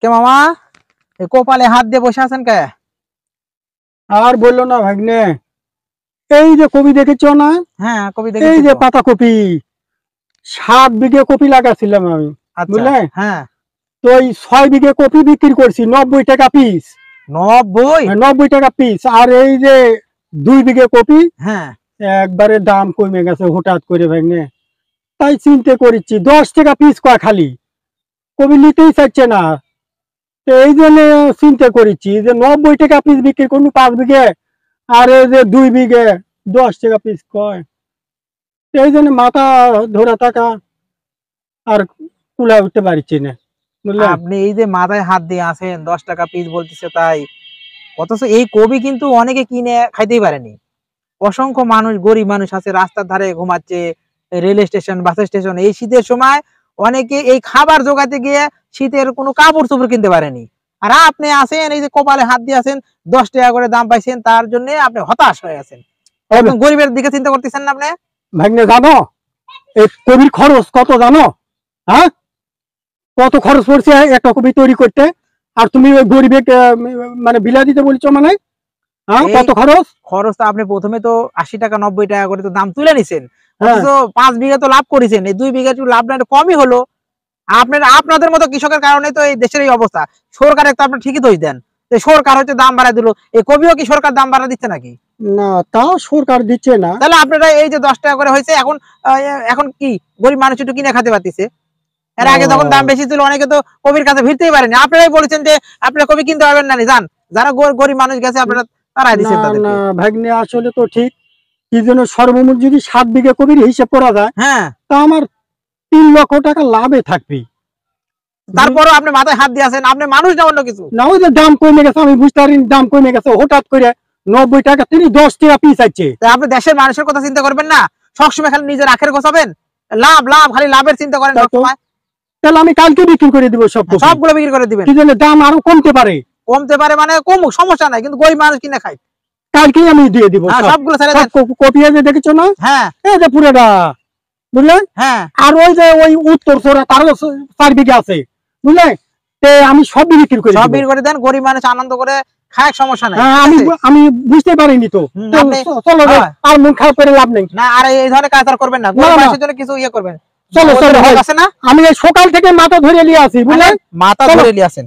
কে মামা কপালে হাত দিয়ে বসে আছেন কে? আর বললো না ভাগ্নে, এই যে কপি দেখেছো না? হ্যাঁ কপি এই দেখেছি যে তো। পাতা কপি 7 বিঘে কপি লাগাছিলাম আমি, আচ্ছা বুঝলে? হ্যাঁ। তো এই 6 বিঘে কপি বিক্রি করছি 90 টাকা পিস। 90? 90 টাকা পিস। আর এই যে 2 বিঘে কপি হ্যাঁ একবারে দাম কমে গেছে হঠাৎ করে ভাগ্নে। তাই চিন্তা করেছি 10 টাকা পিস কয় খালি কপি নিতেই চাইছে না। তো এই জন্য চিন্তা করেছি যে 90 টাকা পিস বিক্রি করবো 5 বিঘে, আর এই যে 2 বিঘে 10 টাকা পিস কয়। এই জন্য মাথা ধরা থাকা আর কুলা উঠতে পারছি না, বুঝলেন? আপনি এই যে মাথায় হাত দিয়ে আছেন 10 টাকা পিস বলতেছে তাই, অথচ এই কবি কিন্তু অনেকে কিনে খাইতেই পারেনি। অসংখ্য মানুষ, গরিব মানুষ আছে রাস্তার ধারে ঘুমাচ্ছে, রেল স্টেশন, বাস স্টেশন। এই শীতের সময় অনেকে এই খাবার জোগাতে গিয়ে শীতের কোনো কাপড় চোপড় কিনতে পারেনি। আর আপনি আছেন এই যে কপালে হাত দিয়ে আছেন, 10 টাকা করে দাম পাইছেন, তার জন্য আপনি হতাশ হয়ে আছেন। একদম গরিবের দিকে চিন্তা করতেছেন না আপনি? ভাগ্নে জানো এই কবির খরচ কত জানো? হ্যাঁ, কত খরচ পড়ছে একটা কবি তৈরি করতে? আর তুমি ওই গরিবে মানে বিলা দিতে বলছো মানে? হ্যাঁ, কত খরচ? খরচ তো আপনি প্রথমে তো 80 টাকা 90 টাকা করে তো দাম তুলে নিছেন, হ্যাঁ। অথচ 5 বিঘা তো লাভ করেছেন, এই 2 বিঘা একটু লাভ না একটু কমই হলো। আপনাদের মতো কৃষকের কারণে তো এই দেশের এই অবস্থা। সরকার একটা আপনি ঠিকই দোষ দেন, সরকার হচ্ছে দাম বাড়ায় দিল, এই কবিও কি সরকার দাম বাড়া দিচ্ছে নাকি? না, তাও সরকার দিচ্ছে না। তাহলে আপনারা এই যে 10 টাকা করে হয়েছে, এখন কি গরিব মানুষ একটু কিনে খেতে পারতেছে? এর আগে যখন দাম বেশি ছিল অনেকে তো কবির কাছে ভিড়তেই পারেনি। আপনারাই বলেছেন যে আপনারা কবি কিনতে পারবেন না, যান যারা গরিব মানুষ গেছে আপনারা তারাই দিচ্ছেন তাদেরকে। ভাগ্নে আসলে তো ঠিক, কি জন্য সর্বমোট যদি 7 বিঘা কবির হিসাব করা যায়, হ্যাঁ, তা আমার 3 লক্ষ টাকা লাভে থাকবে। তারপরও আপনি মাথায় হাত দিয়ে আছেন, আপনি মানুষ না অন্য কিছু না, ওই যে দাম কমে গেছে, আমি বুঝতে পারিনি দাম কমে গেছে হঠাৎ করে 90 টাকা তিনি 10 টাকা পিস আছে। আপনি দেশের মানুষের কথা চিন্তা করবেন না, সবসময় খালি নিজের আখের গোছাবেন, লাভ লাভ খালি লাভের চিন্তা করেন সবসময়। তাহলে আমি কালকে বিক্রি করে দিব সবগুলো বিক্রি করে দিবেন। কি জন্য দাম আরো কমতে পারে? কমতে পারে মানে কমুক, সমস্যা নাই, কিন্তু গরিব মানুষ কিনে খায়। কালকেই আমি দিয়ে দিব সবগুলো ছেড়ে দেন। কপি আছে দেখেছো না? হ্যাঁ, এই যে পুরোটা, বুঝলেন? হ্যাঁ। আর ওই যে ওই উত্তর সোরা তারও 4 বিঘা আছে, বুঝলেন? আমি সব বিক্রি করে দেন, গরিব মানুষ আনন্দ করে খায়, সমস্যা নাই। আমি বুঝতে পারিনি তো। চলো আর মন খারাপ করে লাভ নেই না, আর এই ধরনের কাজ আর করবেন না, গরিব মানুষের জন্য কিছু ইয়ে করবেন। চলো চলো, আমি সকাল থেকে মাথা ধরে নিয়ে আসি, বুঝলেন? মাথা ধরে নিয়ে আসেন।